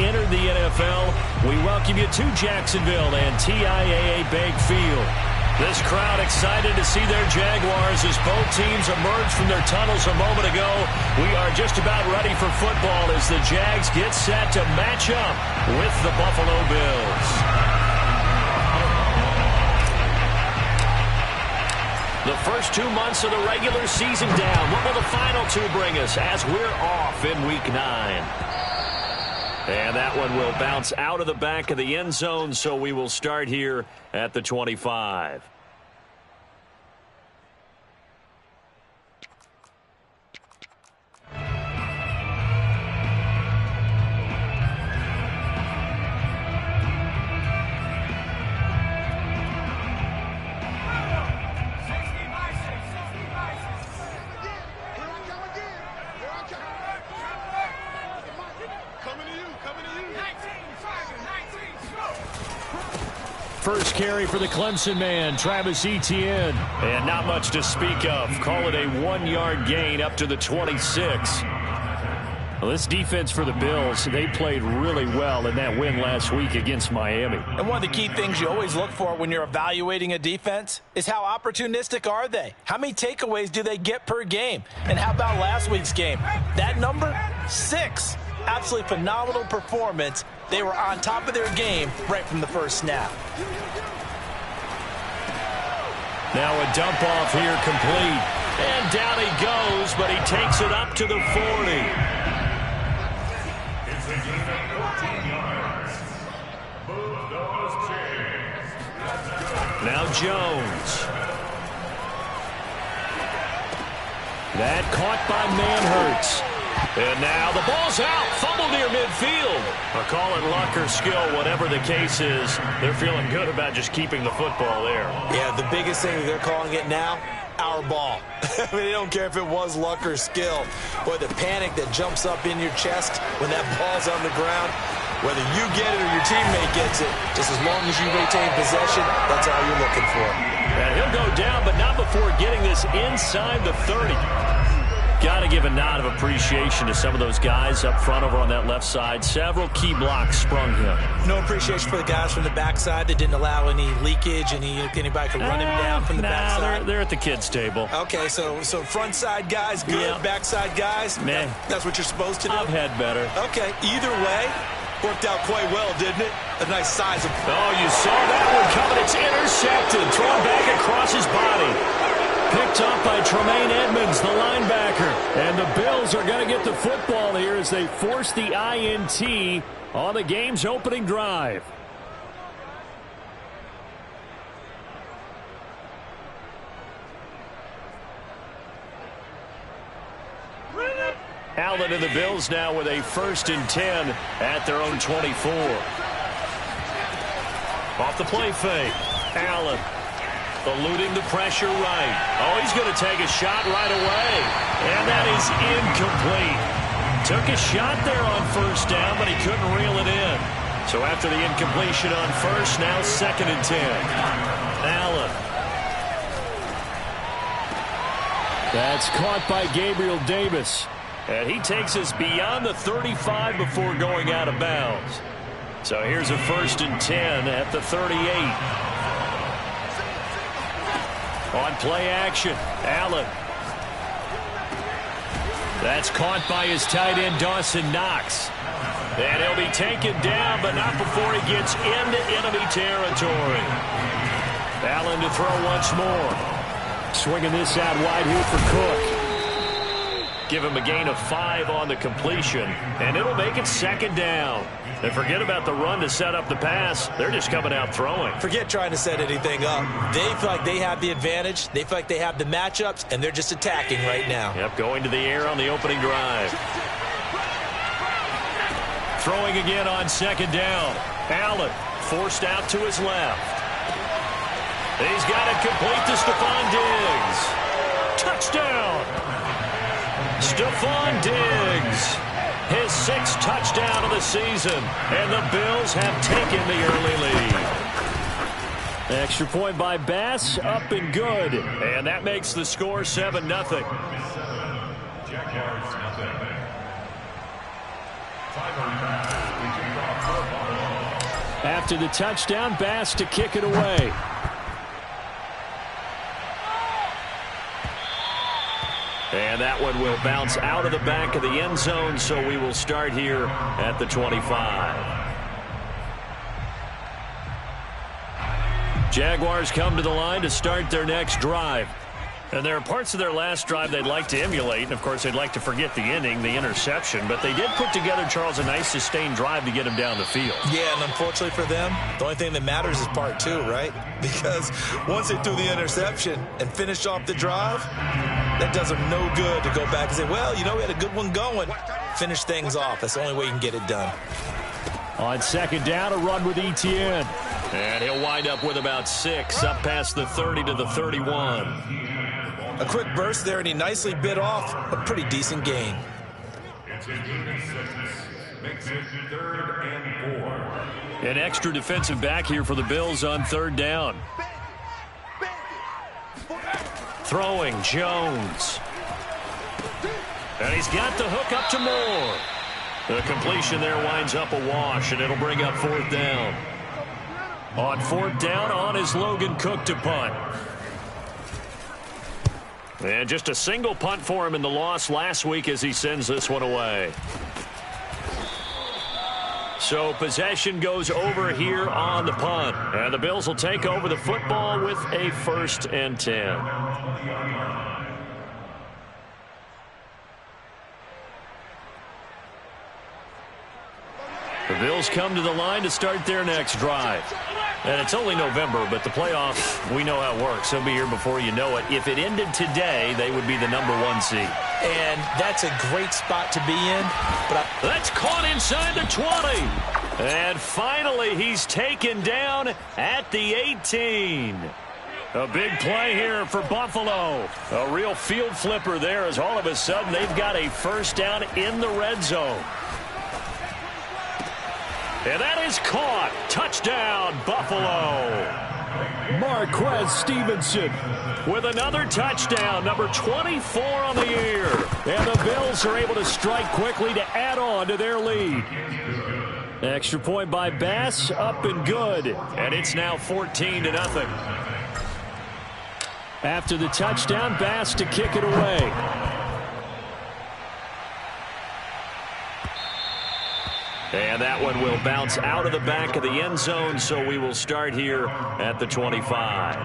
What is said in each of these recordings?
entered the NFL. We welcome you to Jacksonville and TIAA Bank Field. This crowd excited to see their Jaguars as both teams emerged from their tunnels a moment ago. We are just about ready for football as the Jags get set to match up with the Buffalo Bills. The first 2 months of the regular season down. What will the final two bring us as we're off in Week 9? And that one will bounce out of the back of the end zone, so we will start here at the 25. First carry for the Clemson man, Travis Etienne. And not much to speak of. Call it a 1-yard gain up to the 26. Well, this defense for the Bills, they played really well in that win last week against Miami. And one of the key things you always look for when you're evaluating a defense is how opportunistic are they? How many takeaways do they get per game? And how about last week's game? That number? 6. Absolutely phenomenal performance. They were on top of their game right from the first snap. Now a dump off here complete. And down he goes, but he takes it up to the 40. Now Jones. That caught by Manhertz. And now the ball's out. Fumble near midfield. A call it luck or skill, whatever the case is. They're feeling good about just keeping the football there. Yeah, the biggest thing that they're calling it now, our ball. I mean, they don't care if it was luck or skill. Boy, the panic that jumps up in your chest when that ball's on the ground, whether you get it or your teammate gets it, just as long as you retain possession, that's all you're looking for. And he'll go down, but not before getting this inside the 30. Got to give a nod of appreciation to some of those guys up front over on that left side. Several key blocks sprung him. No appreciation for the guys from the backside that didn't allow any leakage, anybody could run him down from the backside. They're at the kids' table. Okay, so front side guys good, yeah. Backside guys, that's what you're supposed to do? I've had better. Okay, either way, worked out quite well, didn't it? A nice size of... Oh, you saw that one coming. It's intercepted. Thrown back across his body. Picked up by Tremaine Edmonds, the linebacker. And the Bills are going to get the football here as they force the INT on the game's opening drive. Allen and the Bills now with a 1st and 10 at their own 24. Off the play fake. Allen. Eluding the pressure right. Oh, he's going to take a shot right away. And that is incomplete. Took a shot there on 1st down, but he couldn't reel it in. So after the incompletion on 1st, now 2nd and 10. Allen. That's caught by Gabriel Davis. And he takes us beyond the 35 before going out of bounds. So here's a 1st and 10 at the 38. On play action, Allen. That's caught by his tight end, Dawson Knox. And he'll be taken down, but not before he gets into enemy territory. Allen to throw once more. Swinging this out wide here for Cook. Give him a gain of 5 on the completion, and it'll make it 2nd down. And forget about the run to set up the pass. They're just coming out throwing. Forget trying to set anything up. They feel like they have the advantage. They feel like they have the matchups, and they're just attacking right now. Yep, going to the air on the opening drive. Throwing again on 2nd down. Allen forced out to his left. He's got it complete to Stephon Diggs. Touchdown! Stephon Diggs. His 6th touchdown of the season, and the Bills have taken the early lead. Extra point by Bass, up and good. And that makes the score 7-0. After the touchdown, Bass to kick it away. And that one will bounce out of the back of the end zone, so we will start here at the 25. Jaguars come to the line to start their next drive. And there are parts of their last drive they'd like to emulate. And, of course, they'd like to forget the inning, the interception. But they did put together, Charles, a nice sustained drive to get him down the field. Yeah, and unfortunately for them, the only thing that matters is part two, right? Because once they threw the interception and finished off the drive, that does them no good to go back and say, well, you know, we had a good one going. Finish things off. That's the only way you can get it done. On second down, a run with Etienne. And he'll wind up with about 6, up past the 30 to the 31. A quick burst there, and he nicely bit off a pretty decent gain. An extra defensive back here for the Bills on third down. Throwing, Jones. And he's got the hook up to Moore. The completion there winds up a wash, and it'll bring up fourth down. On fourth down, on is Logan Cook to punt. And just a single punt for him in the loss last week as he sends this one away. So possession goes over here on the punt. And the Bills will take over the football with a 1st and 10. The Bills come to the line to start their next drive. And it's only November, but the playoffs, we know how it works. They'll be here before you know it. If it ended today, they would be the #1 seed. And that's a great spot to be in. But that's caught inside the 20. And finally, he's taken down at the 18. A big play here for Buffalo. A real field flipper there as all of a sudden they've got a first down in the red zone. And that is caught. Touchdown, Buffalo. Marquez Stevenson with another touchdown, number 24 on the year. And the Bills are able to strike quickly to add on to their lead. Extra point by Bass, up and good. And it's now 14-0. After the touchdown, Bass to kick it away. And that one will bounce out of the back of the end zone, so we will start here at the 25.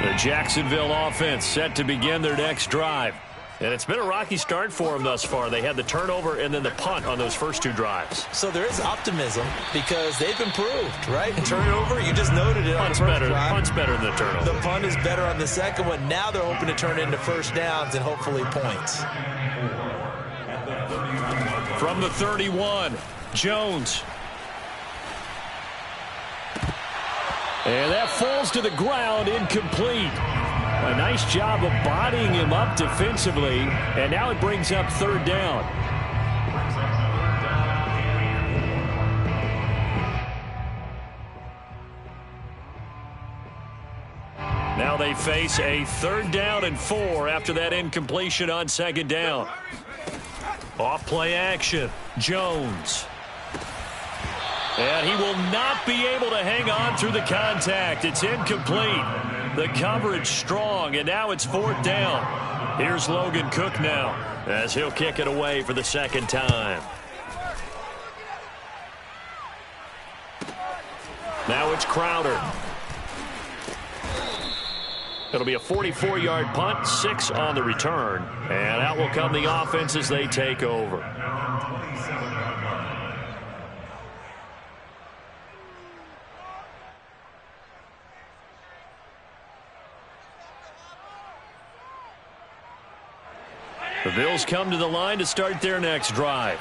The Jacksonville offense set to begin their next drive. And it's been a rocky start for them thus far. They had the turnover and then the punt on those first 2 drives. So there is optimism because they've improved, right? And turnover, you just noted it on the first drive. Punt's better than the turnover. The punt is better on the second one. Now they're hoping to turn it into first downs and hopefully points. From the 31, Jones. And that falls to the ground, incomplete. A nice job of bodying him up defensively, and now it brings up third down. Now they face a 3rd down and 4 after that incompletion on 2nd down. Off play action, Jones. And he will not be able to hang on through the contact. It's incomplete. The coverage strong, and now it's 4th down. Here's Logan Cook now as he'll kick it away for the 2nd time. Now it's Crowder. It'll be a 44-yard punt, 6 on the return. And out will come the offense as they take over. The Bills come to the line to start their next drive.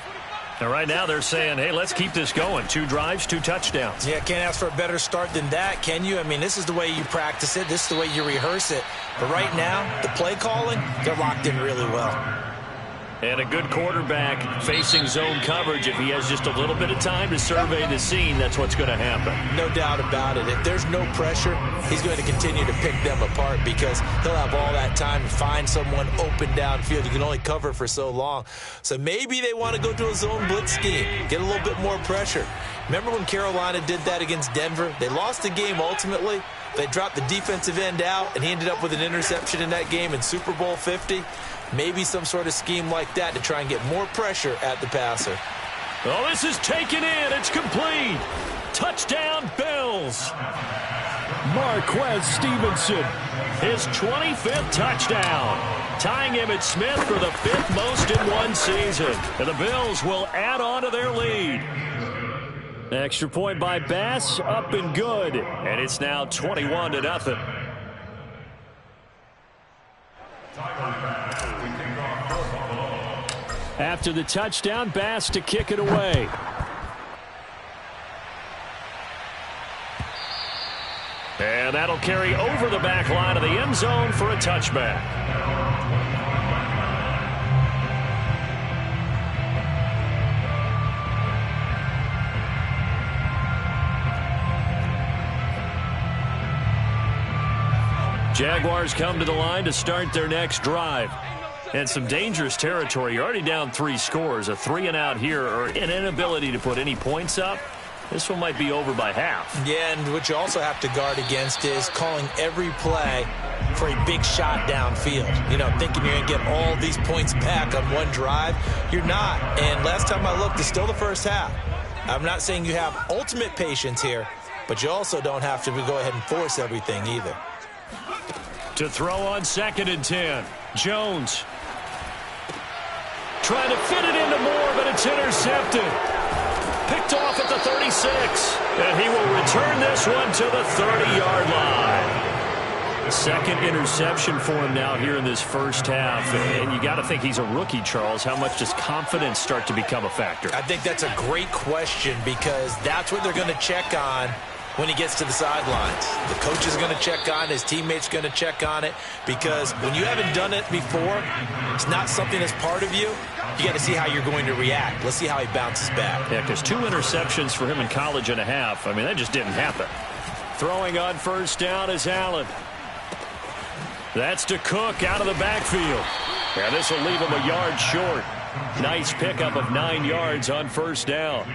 And right now they're saying, hey, let's keep this going. 2 drives, 2 touchdowns. Yeah, can't ask for a better start than that, can you? I mean, this is the way you practice it. This is the way you rehearse it. But right now, the play calling, they're locked in really well. And a good quarterback facing zone coverage, if he has just a little bit of time to survey the scene, that's what's going to happen. No doubt about it. If there's no pressure, he's going to continue to pick them apart because he'll have all that time to find someone open downfield. You can only cover for so long. So maybe they want to go to a zone blitz scheme, get a little bit more pressure. Remember when Carolina did that against Denver? They lost the game ultimately. They dropped the defensive end out, and he ended up with an interception in that game in Super Bowl 50. Maybe some sort of scheme like that to try and get more pressure at the passer. Oh, this is taken in. It's complete. Touchdown, Bills. Marquez Stevenson, his 25th touchdown, tying Emmitt Smith for the 5th most in one season. And the Bills will add on to their lead. Extra point by Bass, up and good. And it's now 21-0. After the touchdown, Bass to kick it away. And that'll carry over the back line of the end zone for a touchback. Jaguars come to the line to start their next drive. And some dangerous territory. You're already down 3 scores. A 3-and-out here, or an inability to put any points up. This one might be over by half. Yeah, and what you also have to guard against is calling every play for a big shot downfield. You know, thinking you're going to get all these points back on one drive. You're not. And last time I looked, it's still the first half. I'm not saying you have ultimate patience here, but you also don't have to go ahead and force everything either. To throw on 2nd and 10. Jones. Trying to fit it into Moore, but it's intercepted. Picked off at the 36. And he will return this one to the 30-yard line. Second interception for him now here in this first half. And you got to think he's a rookie, Charles. How much does confidence start to become a factor? I think that's a great question because that's what they're going to check on when he gets to the sidelines. The coach is going to check on it. His teammates going to check on it because when you haven't done it before, it's not something that's part of you. You got to see how you're going to react. Let's see how he bounces back. Yeah, because 2 interceptions for him in college and a half. I mean, that just didn't happen. Throwing on first down is Allen. That's to Cook out of the backfield. Yeah, this will leave him a yard short. Nice pickup of 9 yards on first down.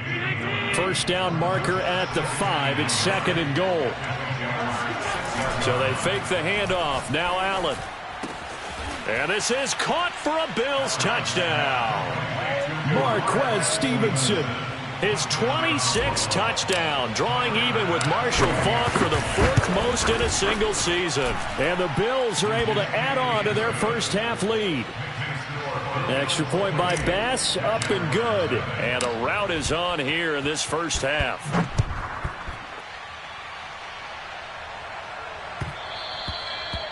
First down marker at the 5. It's 2nd and goal. So they fake the handoff. Now Allen. And this is caught for a Bills touchdown. Marquez Stevenson, his 26th touchdown, drawing even with Marshall Faulk for the 4th most in a single season. And the Bills are able to add on to their first half lead. Extra point by Bass, up and good. And a rout is on here in this first half.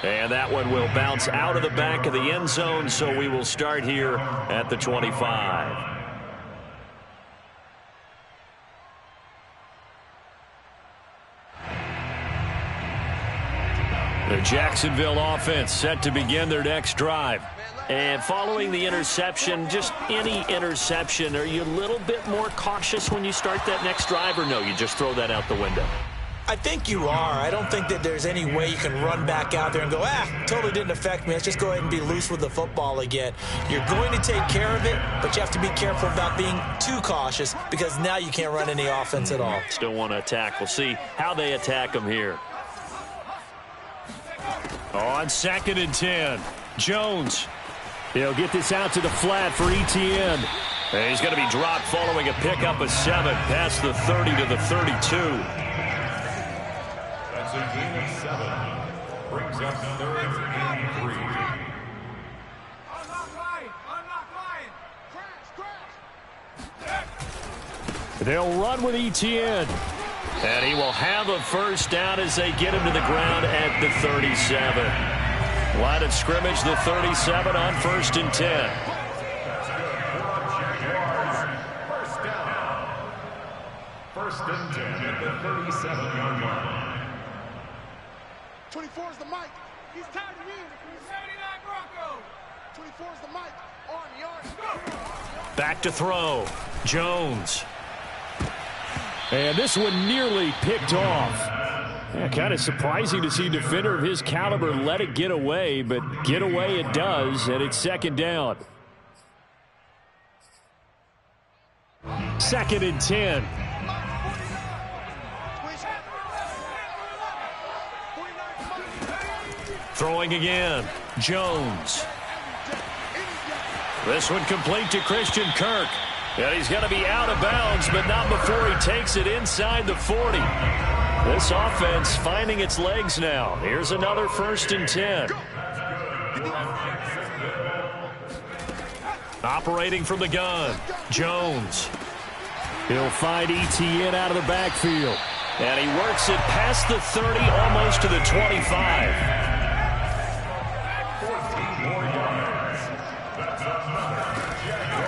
And that one will bounce out of the back of the end zone, so we will start here at the 25. The Jacksonville offense set to begin their next drive. And following the interception, just any interception, are you a little bit more cautious when you start that next drive, or no, you just throw that out the window? I think you are. I don't think that there's any way you can run back out there and go, totally didn't affect me. Let's just go ahead and be loose with the football again. You're going to take care of it, but you have to be careful about being too cautious because now you can't run any offense at all. Still want to attack. We'll see how they attack them here. On 2nd and 10, Jones. He'll get this out to the flat for Etienne. And he's going to be dropped following a pickup of 7 past the 30 to the 32. That's a gain of 7. Brings up 3rd and 3. They'll run with Etienne. And he will have a first down as they get him to the ground at the 37. Line of scrimmage, the 37 on 1st and 10. First down. 1st and 10 at the 37-yard line. 24 is the mic. He's tied to win. 79 Broncos. 24 is the mic. Back to throw. Jones. And this one nearly picked off. Yeah, kind of surprising to see a defender of his caliber let it get away, but get away it does, and it's second down. 2nd and 10. Throwing again. Jones. This one complete to Christian Kirk. And he's going to be out of bounds, but not before he takes it inside the 40. This offense finding its legs now. Here's another 1st and 10. Operating from the gun. Jones. He'll find ETN out of the backfield. And he works it past the 30, almost to the 25.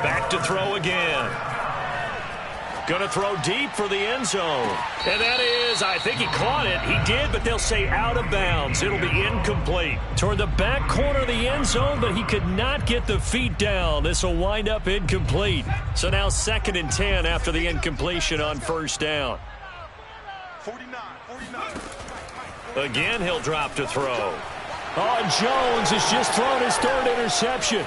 Back to throw again. Going to throw deep for the end zone. And that is, I think he caught it. He did, but they'll say out of bounds. It'll be incomplete. Toward the back corner of the end zone, but he could not get the feet down. This will wind up incomplete. So now 2nd and 10 after the incompletion on 1st down. 49. Again, he'll drop to throw. Oh, Jones has just thrown his 3rd interception.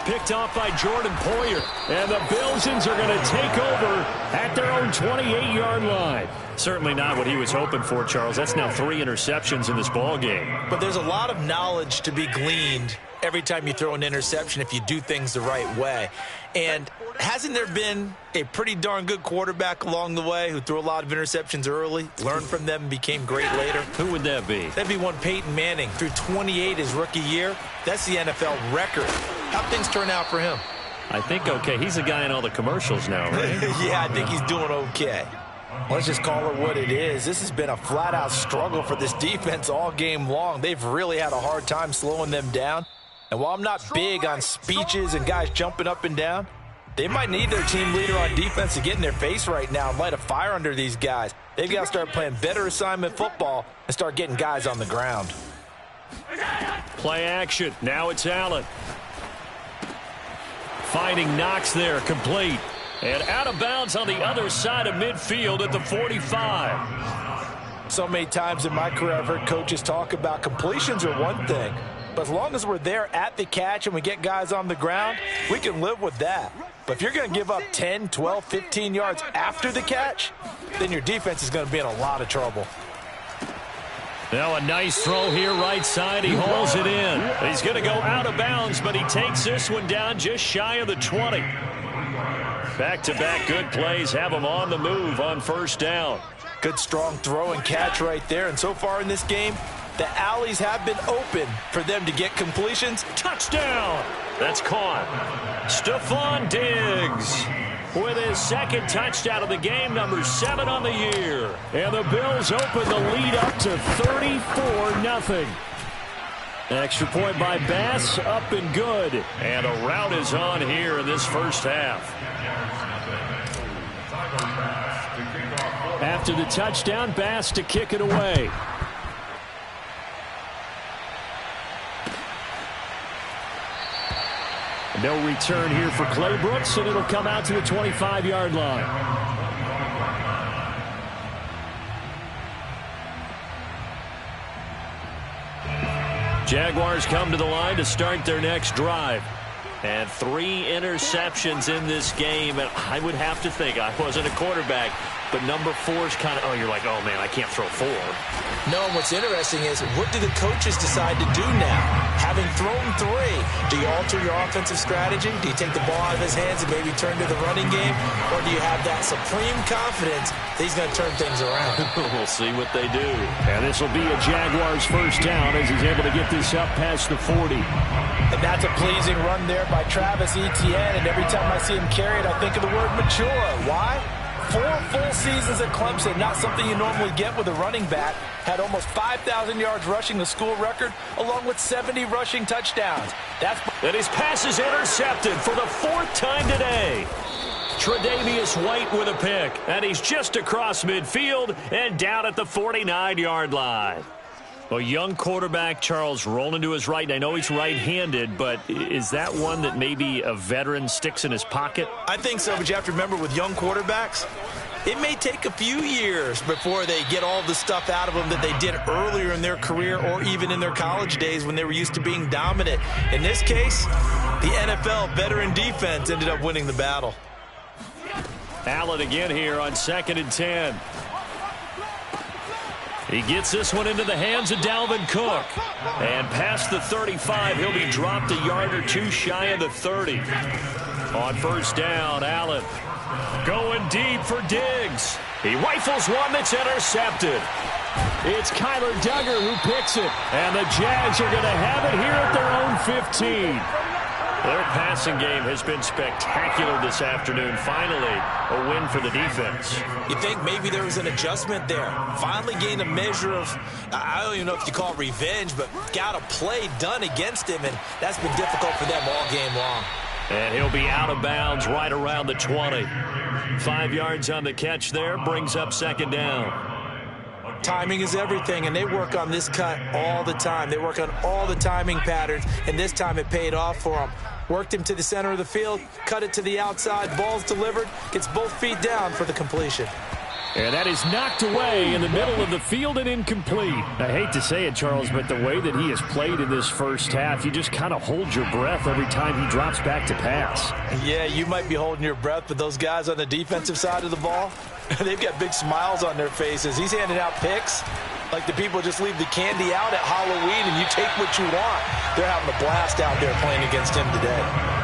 Picked off by Jordan Poyer. And the Bilsons are going to take over at their own 28-yard line. Certainly not what he was hoping for, Charles. That's now 3 interceptions in this ball game. But there's a lot of knowledge to be gleaned every time you throw an interception if you do things the right way. And hasn't there been a pretty darn good quarterback along the way who threw a lot of interceptions early, learned from them, and became great later? Who would that be? That'd be one Peyton Manning. Threw 28 his rookie year. That's the NFL record. How'd things turn out for him? I think okay. He's the guy in all the commercials now, right? Yeah, I think he's doing okay. Let's just call it what it is. This has been a flat-out struggle for this defense all game long. They've really had a hard time slowing them down. And while I'm not big on speeches and guys jumping up and down, they might need their team leader on defense to get in their face right now and light a fire under these guys. They've got to start playing better assignment football and start getting guys on the ground. Play action. Now it's Allen. Finding Knox there, complete. And out of bounds on the other side of midfield at the 45. So many times in my career I've heard coaches talk about completions are one thing. But as long as we're there at the catch and we get guys on the ground, we can live with that. But if you're going to give up 10, 12, 15 yards after the catch, then your defense is going to be in a lot of trouble. Now a nice throw here right side. He hauls it in. He's going to go out of bounds, but he takes this one down just shy of the 20. Back-to-back good plays have him on the move on 1st down. Good strong throw and catch right there. And so far in this game, the alleys have been open for them to get completions. Touchdown! That's caught. Stephon Diggs with his 2nd touchdown of the game, number 7 on the year. And the Bills open the lead up to 34-0. Extra point by Bass, up and good. And a rout is on here in this 1st half. After the touchdown, Bass to kick it away. No return here for Clay Brooks, and it'll come out to the 25-yard line. Jaguars come to the line to start their next drive. And 3 interceptions in this game. And I would have to think, I wasn't a quarterback, but number 4 is kind of, you're like, oh, man, I can't throw 4. No, and what's interesting is, what do the coaches decide to do now? Having thrown 3, do you alter your offensive strategy? Do you take the ball out of his hands and maybe turn to the running game? Or do you have that supreme confidence that he's going to turn things around? We'll see what they do. And this will be a Jaguars 1st down as he's able to get this up past the 40. And that's a pleasing run there by Travis Etienne. And every time I see him carry it, I think of the word mature. Why? 4 full seasons at Clemson, not something you normally get with a running back. Had almost 5,000 yards rushing, the school record, along with 70 rushing touchdowns. And his pass is intercepted for the 4th time today. Tre'Davious White with a pick. And he's just across midfield and down at the 49-yard line. A young quarterback, Charles, rolling to his right. And I know he's right-handed, but is that one that maybe a veteran sticks in his pocket? I think so, but you have to remember with young quarterbacks, it may take a few years before they get all the stuff out of them that they did earlier in their career or even in their college days when they were used to being dominant. In this case, the NFL veteran defense ended up winning the battle. Allen again here on 2nd and 10. He gets this one into the hands of Dalvin Cook. And past the 35, he'll be dropped a yard or two shy of the 30. On 1st down, Allen going deep for Diggs. He rifles one that's intercepted. It's Kyler Duggar who picks it. And the Jags are going to have it here at their own 15. Their passing game has been spectacular this afternoon. Finally, a win for the defense. You think maybe there was an adjustment there. Finally gained a measure of, I don't even know if you call it revenge, but got a play done against him, and that's been difficult for them all game long. And he'll be out of bounds right around the 20. 5 yards on the catch there, brings up 2nd down. Timing is everything, and they work on this cut all the time. They work on all the timing patterns, and this time it paid off for them. Worked him to the center of the field, cut it to the outside, ball's delivered, gets both feet down for the completion. And that is knocked away in the middle of the field and incomplete. I hate to say it, Charles, but the way that he has played in this first half, you just kind of hold your breath every time he drops back to pass. Yeah, you might be holding your breath, but those guys on the defensive side of the ball, they've got big smiles on their faces. He's handing out picks like the people just leave the candy out at Halloween and you take what you want. They're having a blast out there playing against him today.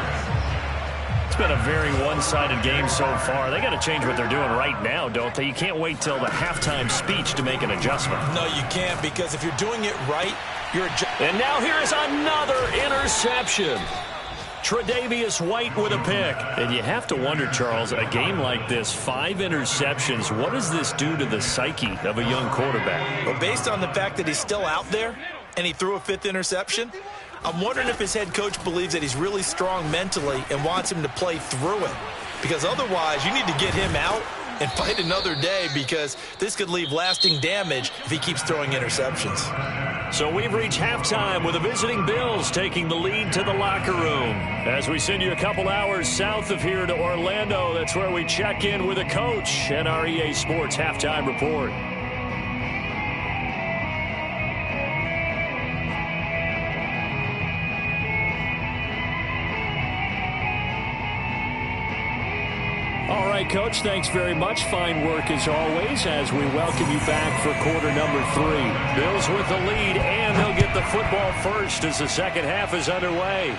It's been a very one-sided game so far. They got to change what they're doing right now, don't they? You can't wait till the halftime speech to make an adjustment. No, you can't, because if you're doing it right, you're And now here is another interception. Tre'Davious White with a pick. And you have to wonder, Charles, a game like this, 5 interceptions, what does this do to the psyche of a young quarterback? Well, based on the fact that he's still out there and he threw a 5th interception, I'm wondering if his head coach believes that he's really strong mentally and wants him to play through it. Because otherwise, you need to get him out and fight another day, because this could leave lasting damage if he keeps throwing interceptions. So we've reached halftime with the visiting Bills taking the lead to the locker room. As we send you a couple hours south of here to Orlando, that's where we check in with a coach and our EA Sports Halftime Report. All right, Coach, thanks very much. Fine work as always as we welcome you back for quarter number 3. Bills with the lead, and they'll get the football first as the second half is underway.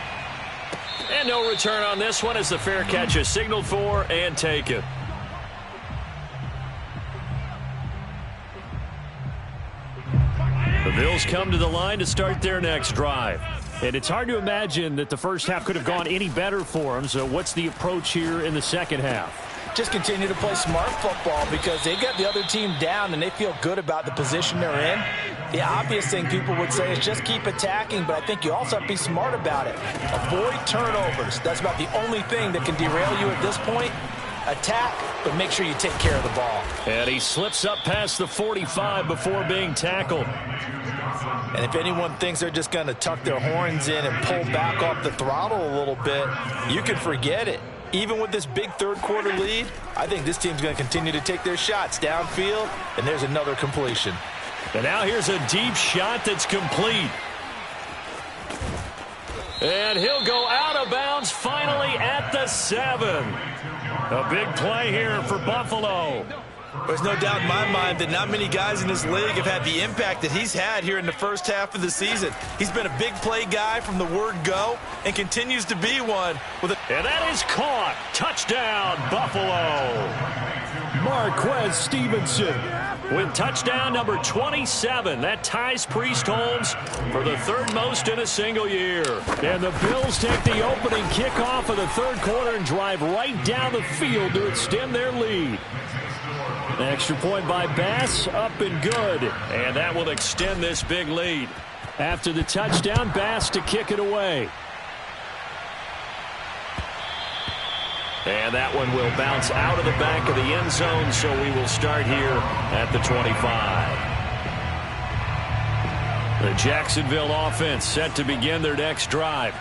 And no return on this one as the fair catch is signaled for and taken. The Bills come to the line to start their next drive. And it's hard to imagine that the first half could have gone any better for them. So what's the approach here in the second half? Just continue to play smart football, because they got the other team down and they feel good about the position they're in. The obvious thing people would say is just keep attacking, but I think you also have to be smart about it. Avoid turnovers. That's about the only thing that can derail you at this point. Attack, but make sure you take care of the ball. And he slips up past the 45 before being tackled. And if anyone thinks they're just going to tuck their horns in and pull back off the throttle a little bit, you can forget it. Even with this big third-quarter lead, I think this team's going to continue to take their shots downfield, and there's another completion. And now here's a deep shot that's complete. And he'll go out of bounds finally at the 7. A big play here for Buffalo. There's no doubt in my mind that not many guys in this league have had the impact that he's had here in the first half of the season. He's been a big play guy from the word go and continues to be one. And that is caught. Touchdown, Buffalo. Marquez Stevenson with touchdown number 27. That ties Priest Holmes for the 3rd most in a single year. And the Bills take the opening kickoff of the 3rd quarter and drive right down the field to extend their lead. An extra point by Bass, up and good. And that will extend this big lead. After the touchdown, Bass to kick it away. And that one will bounce out of the back of the end zone, so we will start here at the 25. The Jacksonville offense set to begin their next drive.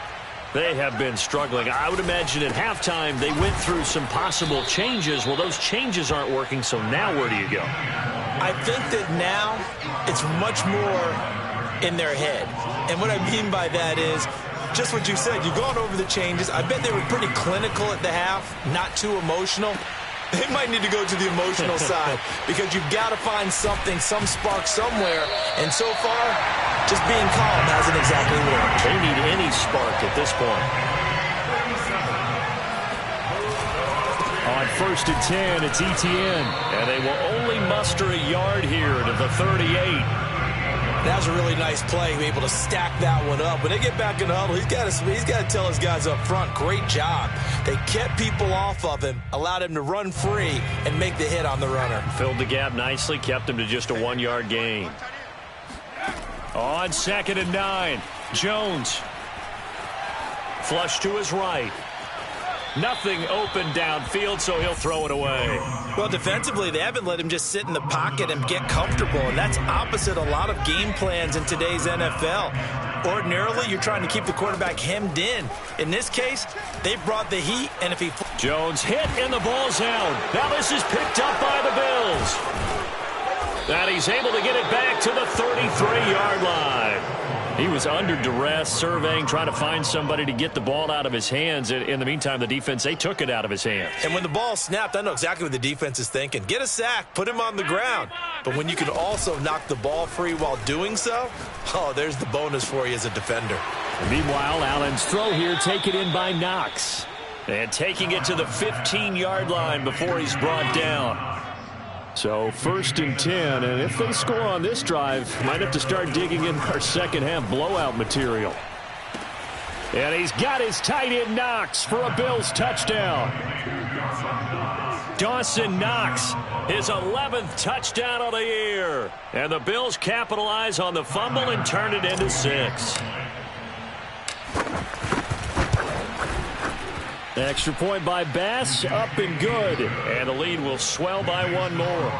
They have been struggling. I would imagine at halftime they went through some possible changes. Well, those changes aren't working, so now where do you go? I think that now it's much more in their head. And what I mean by that is just what you said. You've gone over the changes. I bet they were pretty clinical at the half, not too emotional. They might need to go to the emotional side because you've got to find something, some spark somewhere. And so far, just being calm hasn't exactly worked. They need any spark at this point. On 1st and 10, it's Etienne. And they will only muster a yard here to the 38. That was a really nice play, be able to stack that one up. When they get back in the huddle, he's got to tell his guys up front, great job. They kept people off of him, allowed him to run free and make the hit on the runner. Filled the gap nicely, kept him to just a 1-yard gain. On 2nd and 9, Jones. Flush to his right. Nothing open downfield, so he'll throw it away. Well, defensively, they haven't let him just sit in the pocket and get comfortable, and that's opposite a lot of game plans in today's NFL. Ordinarily, you're trying to keep the quarterback hemmed in. In this case, they've brought the heat, and if he... Jones hit, and the ball's out. Now this is picked up by the Bills. And he's able to get it back to the 33-yard line. He was under duress, surveying, trying to find somebody to get the ball out of his hands. In the meantime, the defense, they took it out of his hands. And when the ball snapped, I know exactly what the defense is thinking. Get a sack, put him on the ground. But when you can also knock the ball free while doing so, oh, there's the bonus for you as a defender. Meanwhile, Allen's throw here taken in by Knox. And taking it to the 15-yard line before he's brought down. So 1st and 10, and if they score on this drive, might have to start digging in our second half blowout material. And he's got his tight end Knox for a Bills touchdown. Dawson Knox, his 11th touchdown of the year. And the Bills capitalize on the fumble and turn it into 6. Extra point by Bass, up and good. And the lead will swell by 1 more.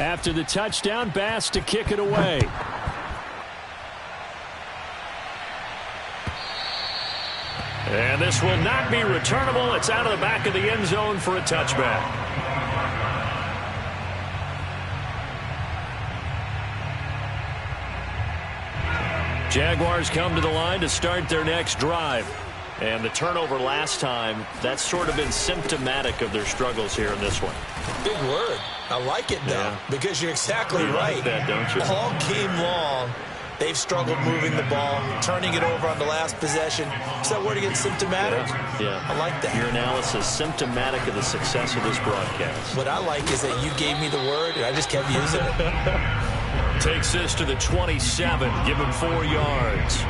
After the touchdown, Bass to kick it away. And this will not be returnable. It's out of the back of the end zone for a touchback. Jaguars come to the line to start their next drive. And the turnover last time, that's sort of been symptomatic of their struggles here in this one. Big word. I like it, though, because you're exactly right. Like that, don't you? All game long, they've struggled moving the ball, turning it over on the last possession. Is that word again, symptomatic? Yeah. I like that. Your analysis, symptomatic of the success of this broadcast. What I like is that you gave me the word, and I just kept using it. Takes this to the 27, give him 4 yards.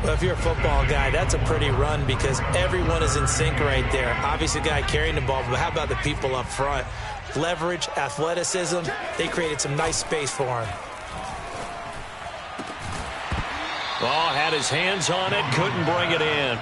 Well, if you're a football guy, that's a pretty run because everyone is in sync right there. Obviously, the guy carrying the ball, but how about the people up front? Leverage, athleticism, they created some nice space for him. Ball had his hands on it, couldn't bring it in.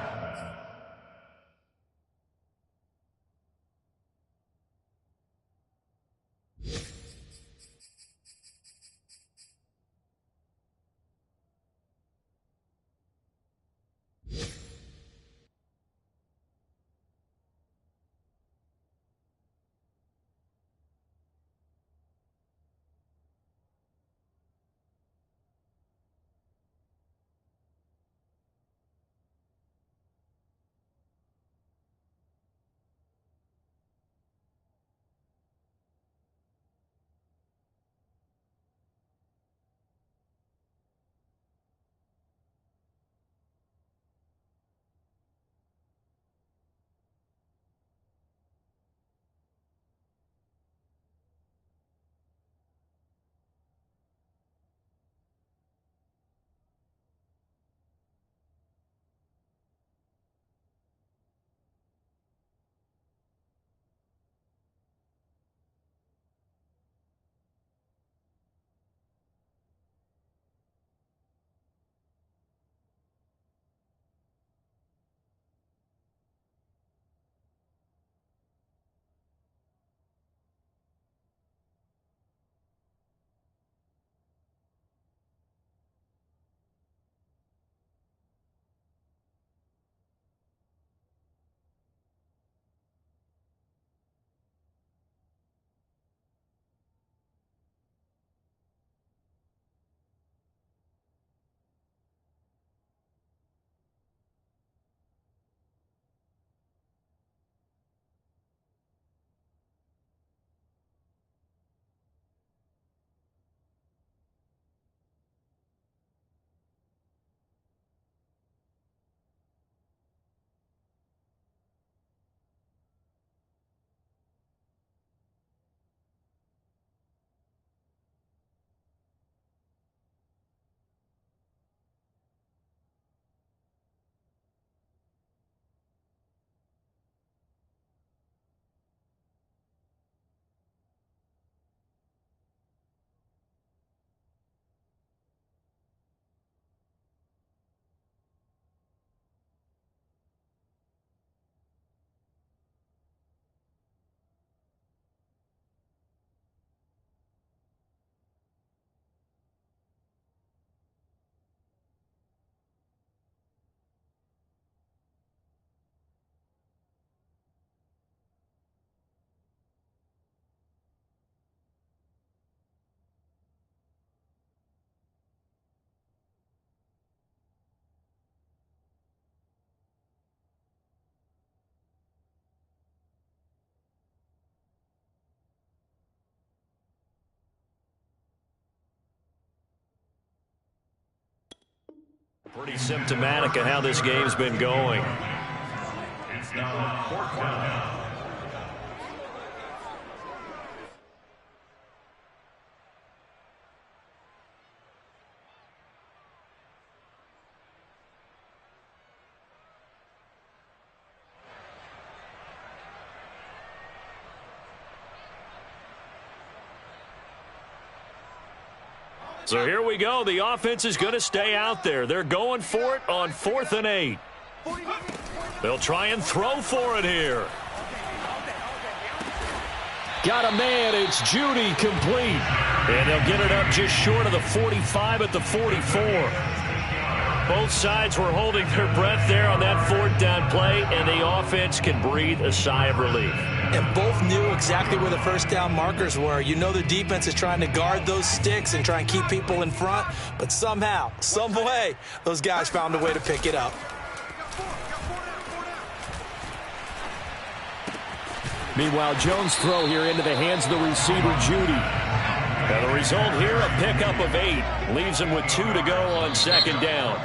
Pretty symptomatic of how this game's been going. It's now 4th down. So here we go. The offense is going to stay out there. They're going for it on 4th and 8. They'll try and throw for it here. Got a man. It's Jeudy, complete. And they'll get it up just short of the 45 at the 44. Both sides were holding their breath there on that 4th down play, and the offense can breathe a sigh of relief. And both knew exactly where the first down markers were. You know the defense is trying to guard those sticks and try and keep people in front, but somehow, some way, those guys found a way to pick it up. Meanwhile, Jones' throw here into the hands of the receiver, Jeudy. And the result here, a pickup of 8. Leaves him with 2 to go on 2nd down.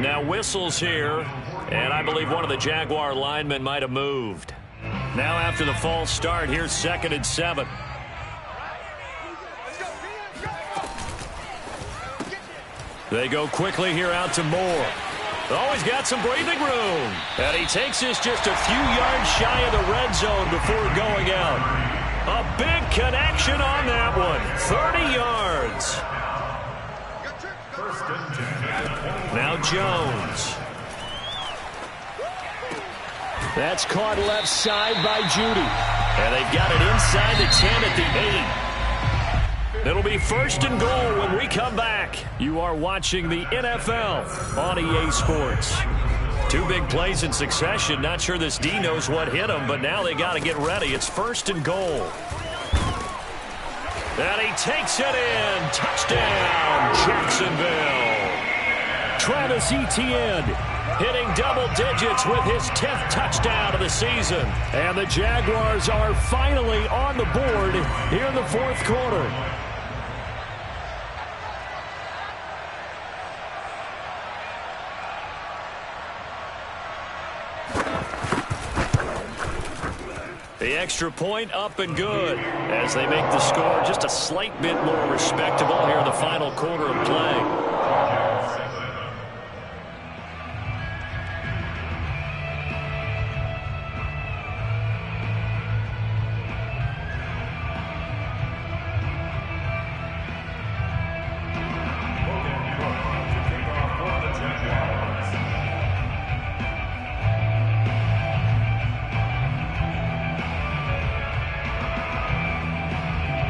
Now whistles here, and I believe one of the Jaguar linemen might have moved. Now after the false start, here's 2nd and 7. They go quickly here out to Moore. Oh, he's got some breathing room. And he takes this just a few yards shy of the red zone before going out. A big connection on that one. 30 yards. Now Jones. That's caught left side by Jeudy. And they've got it inside the 10 at the 8. It'll be 1st and goal when we come back. You are watching the NFL on EA Sports. 2 big plays in succession. Not sure this D knows what hit him, but now they got to get ready. It's 1st and goal. And he takes it in. Touchdown, Jacksonville. Travis Etienne hitting double digits with his 10th touchdown of the season. And the Jaguars are finally on the board here in the 4th quarter. The extra point up and good as they make the score just a slight bit more respectable here in the final quarter of play.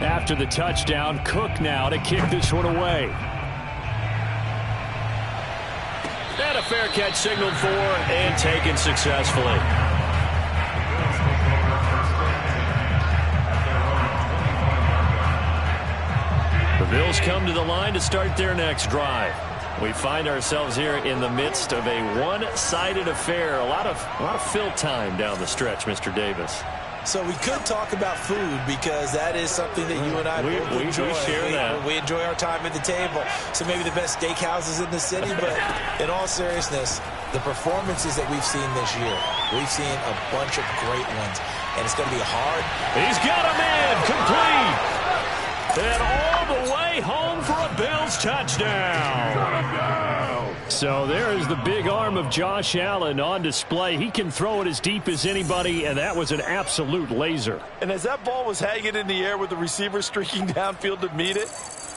After the touchdown, Cook now to kick this one away. And a fair catch signaled for and taken successfully. The Bills come to the line to start their next drive. We find ourselves here in the midst of a one-sided affair. A lot of fill time down the stretch, Mr. Davis. So we could talk about food because that is something that you and I both enjoy. We share that. We enjoy our time at the table. So maybe the best steakhouses in the city, but in all seriousness, the performances that we've seen this year, we've seen a bunch of great ones, and it's going to be hard. He's got a man complete. And all the way home for a Bills touchdown. So there is the big arm of Josh Allen on display. He can throw it as deep as anybody, and that was an absolute laser. And as that ball was hanging in the air with the receiver streaking downfield to meet it,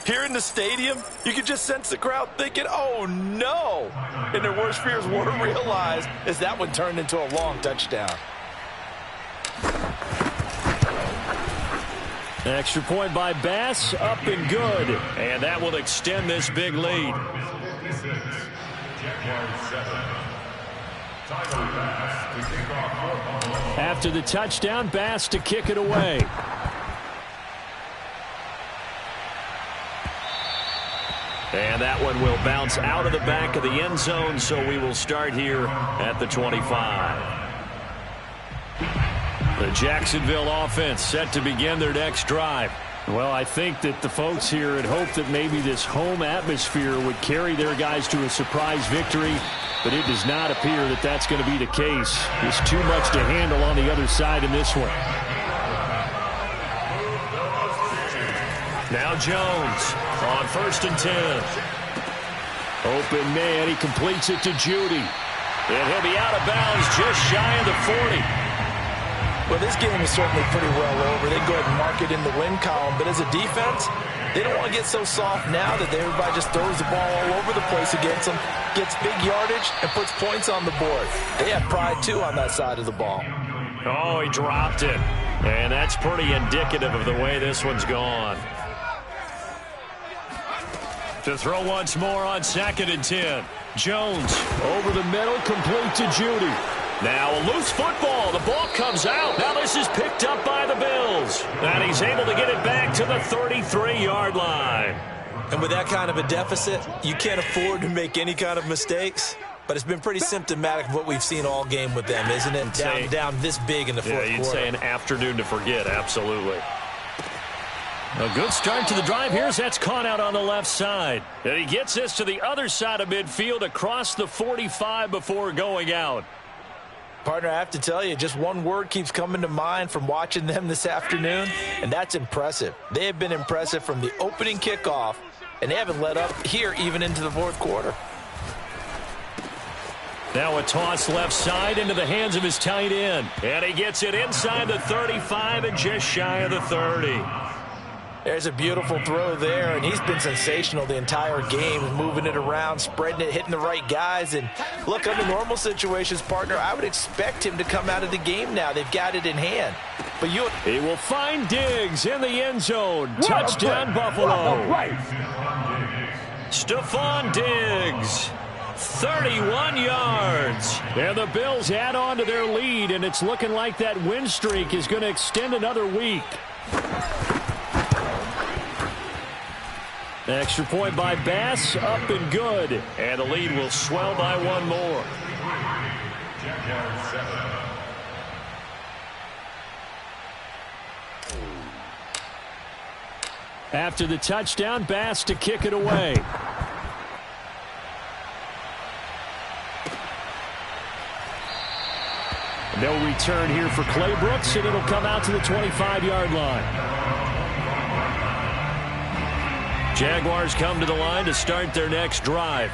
here in the stadium, you could just sense the crowd thinking, oh, no. And their worst fears were realized as that one turned into a long touchdown. Extra point by Bass, up and good. And that will extend this big lead. After the touchdown, Bass to kick it away. And that one will bounce out of the back of the end zone, so we will start here at the 25. The Jacksonville offense set to begin their next drive. Well, I think that the folks here had hoped that maybe this home atmosphere would carry their guys to a surprise victory, but it does not appear that that's going to be the case. There's too much to handle on the other side in this one. Now Jones on 1st and 10. Open man, he completes it to Judy. And he'll be out of bounds just shy of the 40. Well, this game is certainly pretty well over. They go ahead and mark it in the win column. But as a defense, they don't want to get so soft now that everybody just throws the ball all over the place against them, gets big yardage, and puts points on the board. They have pride, too, on that side of the ball. Oh, he dropped it. And that's pretty indicative of the way this one's gone. To throw once more on 2nd and 10. Jones over the middle, complete to Judy. Now a loose football. The ball comes out. Now this is picked up by the Bills. And he's able to get it back to the 33-yard line. And with that kind of a deficit, you can't afford to make any kind of mistakes. But it's been pretty symptomatic of what we've seen all game with them, isn't it? Down this big in the fourth quarter. Yeah, you'd say an afternoon to forget, absolutely. A good start to the drive here as that's caught out on the left side. And he gets this to the other side of midfield across the 45 before going out. Partner, I have to tell you, just one word keeps coming to mind from watching them this afternoon, and that's impressive. They have been impressive from the opening kickoff, and they haven't let up here even into the fourth quarter. Now a toss left side into the hands of his tight end. And he gets it inside the 35 and just shy of the 30. There's a beautiful throw there, and he's been sensational the entire game, moving it around, spreading it, hitting the right guys. And look, under normal situations, partner, I would expect him to come out of the game now. They've got it in hand. But he will find Diggs in the end zone. Touchdown, Buffalo. Stephon Diggs, 31 yards. And the Bills add on to their lead, and it's looking like that win streak is going to extend another week. Extra point by Bass, up and good. And the lead will swell by one more. After the touchdown, Bass to kick it away. No return here for Clay Brooks, and it'll come out to the 25-yard line. Jaguars come to the line to start their next drive.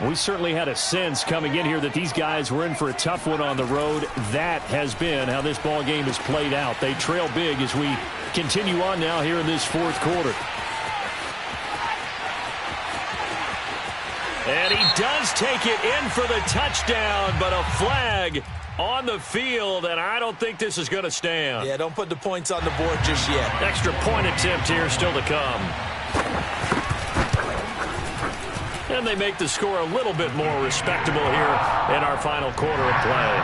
We certainly had a sense coming in here that these guys were in for a tough one on the road. That has been how this ball game has played out. They trail big as we continue on now here in this fourth quarter. And he does take it in for the touchdown, but a flag on the field, and I don't think this is going to stand. Yeah, don't put the points on the board just yet. Extra point attempt here still to come. And they make the score a little bit more respectable here in our final quarter of play.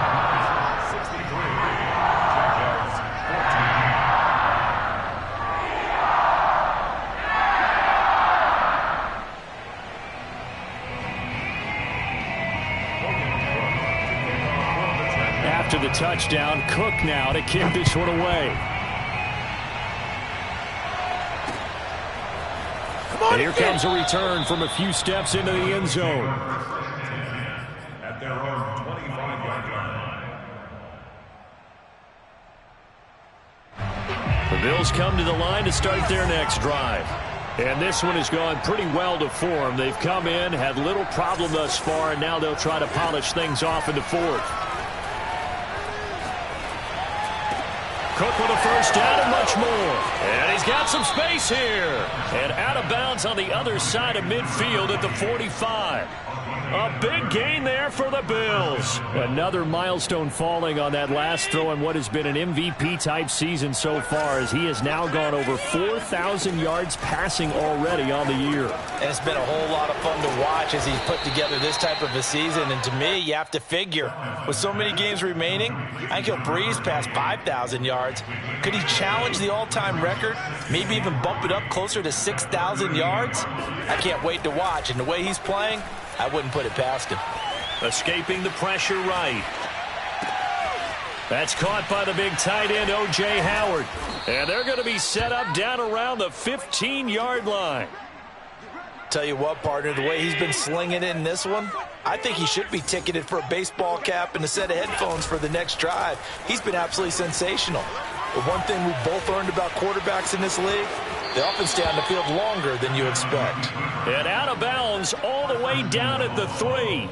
After the touchdown, Cook now to kick this one away. And here comes a return from a few steps into the end zone. At their own 25-yard line. The Bills come to the line to start their next drive. And this one has gone pretty well to form. They've come in, had little problem thus far, and now they'll try to polish things off in the fourth. Cook with a first down and much more. And he's got some space here. And out of bounds on the other side of midfield at the 45. A big gain there for the Bills. Another milestone falling on that last throw in what has been an MVP-type season so far, as he has now gone over 4,000 yards passing already on the year. And it's been a whole lot of fun to watch as he's put together this type of a season. And to me, you have to figure, with so many games remaining, I think he'll breeze past 5,000 yards. Could he challenge the all-time record? Maybe even bump it up closer to 6,000 yards? I can't wait to watch. And the way he's playing, I wouldn't put it past him. Escaping the pressure right. That's caught by the big tight end, O.J. Howard. And they're going to be set up down around the 15-yard line. Tell you what, partner, the way he's been slinging it in this one, I think he should be ticketed for a baseball cap and a set of headphones for the next drive. He's been absolutely sensational. But one thing we've both learned about quarterbacks in this league, they often stay on the field longer than you expect. And out of bounds all the way down at the 3.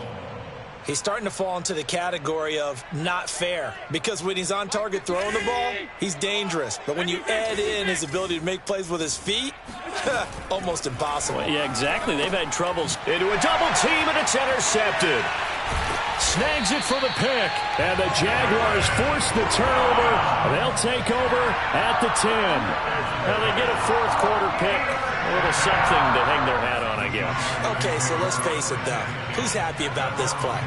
He's starting to fall into the category of not fair, because when he's on target throwing the ball, he's dangerous. But when you add in his ability to make plays with his feet, almost impossible. Yeah, exactly. They've had troubles into a double team, and it's intercepted. Snags it for the pick, and the Jaguars force the turnover. They'll take over at the 10. Now they get a fourth quarter pick. A little something to hang their hat on, I guess. Okay, so let's face it, though. Who's happy about this play?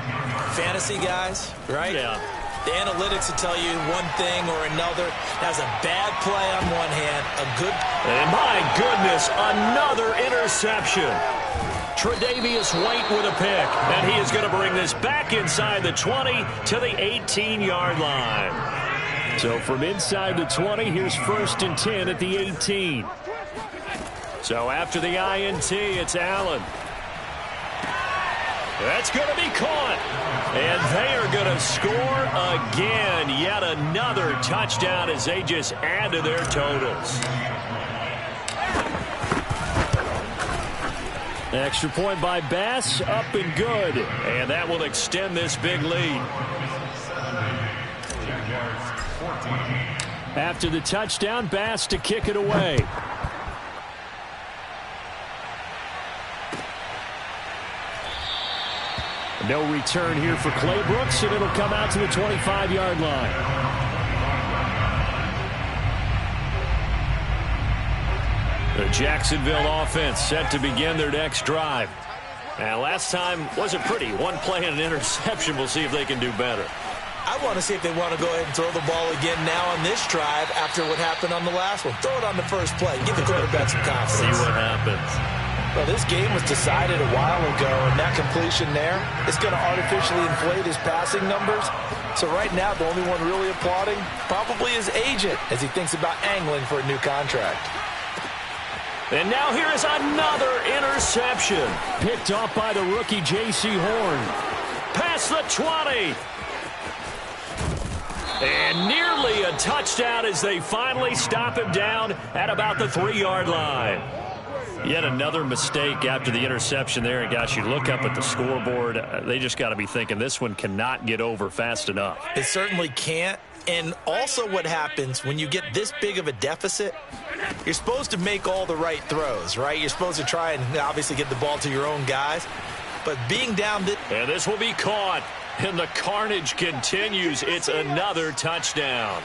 Fantasy guys, right? Yeah. The analytics will tell you one thing or another. That's a bad play on one hand, a good... And my goodness, another interception. Tre'Davious White with a pick, and he is going to bring this back inside the 20 to the 18-yard line. So from inside the 20, here's 1st and 10 at the 18. So after the INT, it's Allen. That's going to be caught. And they are going to score again. Yet another touchdown as they just add to their totals. Extra point by Bass, up and good. And that will extend this big lead. After the touchdown, Bass to kick it away. No return here for Clay Brooks, and it'll come out to the 25-yard line. The Jacksonville offense set to begin their next drive. Now, last time wasn't pretty. One play and an interception. We'll see if they can do better. I want to see if they want to go ahead and throw the ball again now on this drive after what happened on the last one. Throw it on the first play. Give the quarterback some confidence. See what happens. Well, this game was decided a while ago, and that completion there is going to artificially inflate his passing numbers. So right now, the only one really applauding probably his agent as he thinks about angling for a new contract. And now here is another interception. Picked off by the rookie J.C. Horn. Past the 20. And nearly a touchdown as they finally stop him down at about the 3-yard line. Yet another mistake after the interception there. And gosh, you look up at the scoreboard, they just got to be thinking this one cannot get over fast enough. It certainly can't. And also what happens when you get this big of a deficit, you're supposed to make all the right throws, right? You're supposed to try and obviously get the ball to your own guys. But being down this... And this will be caught. And the carnage continues. It's another touchdown.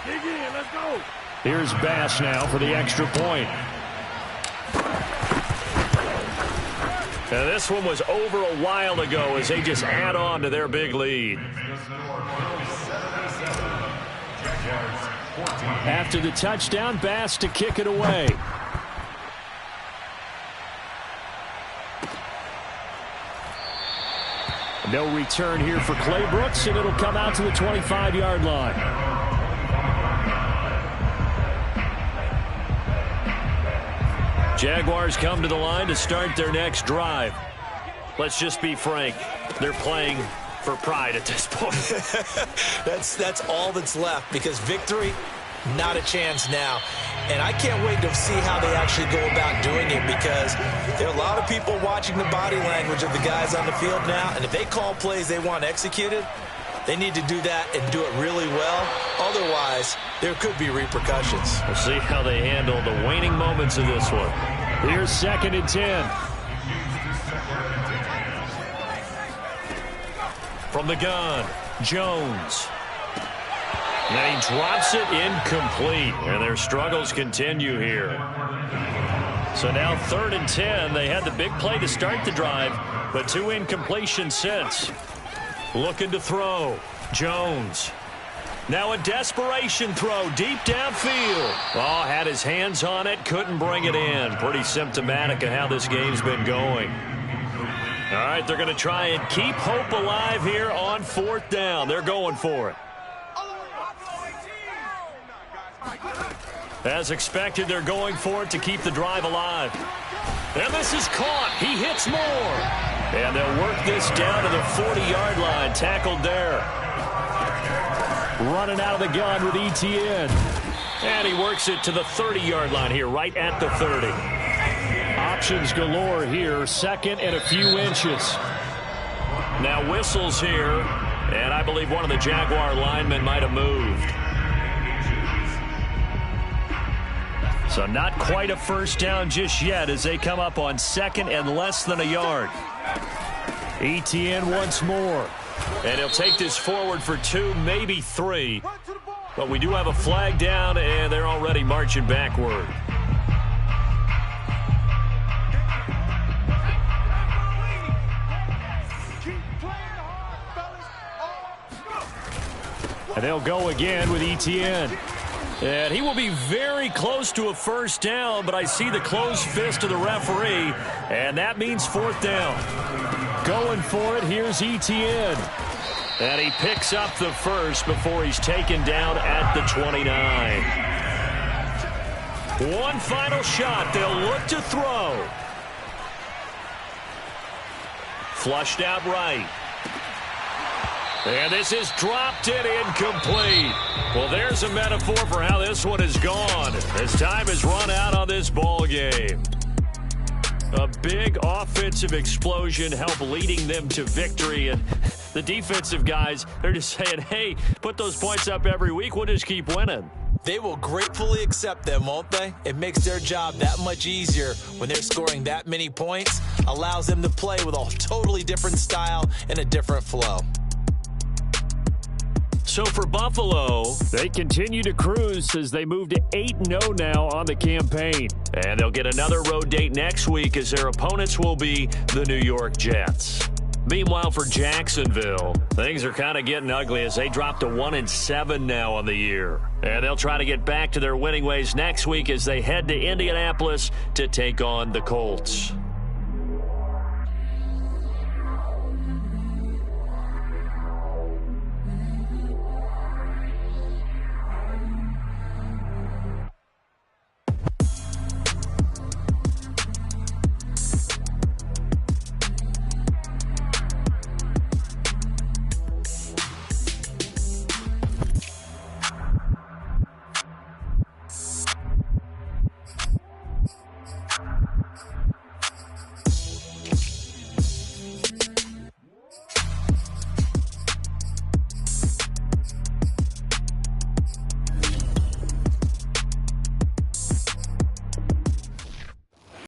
Dig in, let's go. Here's Bass now for the extra point. And this one was over a while ago as they just add on to their big lead. After the touchdown, Bass to kick it away. No return here for Clay Brooks, and it'll come out to the 25-yard line. Jaguars come to the line to start their next drive. Let's just be frank. They're playing for pride at this point. That's all that's left, because victory, not a chance now. And I can't wait to see how they actually go about doing it, because there are a lot of people watching the body language of the guys on the field now, and if they call plays they want executed, they need to do that and do it really well. Otherwise, there could be repercussions. We'll see how they handle the waning moments of this one. Here's 2nd and 10. From the gun, Jones. And he drops it incomplete. And their struggles continue here. So now 3rd and 10. They had the big play to start the drive, but 2 incompletions since. Looking to throw. Jones. Now a desperation throw deep downfield. Oh, had his hands on it. Couldn't bring it in. Pretty symptomatic of how this game's been going. All right, right, they're going to try and keep hope alive here on 4th down. They're going for it. As expected, they're going for it to keep the drive alive. And this is caught. He hits more. And they'll work this down to the 40-yard line. Tackled there. Running out of the gun with Etienne. And he works it to the 30-yard line here, right at the 30. Options galore here. 2nd and a few inches. Now whistles here. And I believe one of the Jaguar linemen might have moved. So not quite a first down just yet as they come up on 2nd and less than a yard. Etienne once more. And he'll take this forward for 2, maybe 3. But we do have a flag down, and they're already marching backward. And they'll go again with Etienne. And he will be very close to a first down, but I see the closed fist of the referee, and that means 4th down. Going for it, here's Etienne. And he picks up the first before he's taken down at the 29. One final shot. They'll look to throw. Flushed out right. And this is dropped and incomplete. Well, there's a metaphor for how this one is gone. As time has run out on this ball game. A big offensive explosion helped leading them to victory. And the defensive guys, they're just saying, hey, put those points up every week. We'll just keep winning. They will gratefully accept them, won't they? It makes their job that much easier when they're scoring that many points. Allows them to play with a totally different style and a different flow. So for Buffalo, they continue to cruise as they move to 8-0 now on the campaign. And they'll get another road date next week as their opponents will be the New York Jets. Meanwhile, for Jacksonville, things are kind of getting ugly as they drop to 1-7 now on the year. And they'll try to get back to their winning ways next week as they head to Indianapolis to take on the Colts.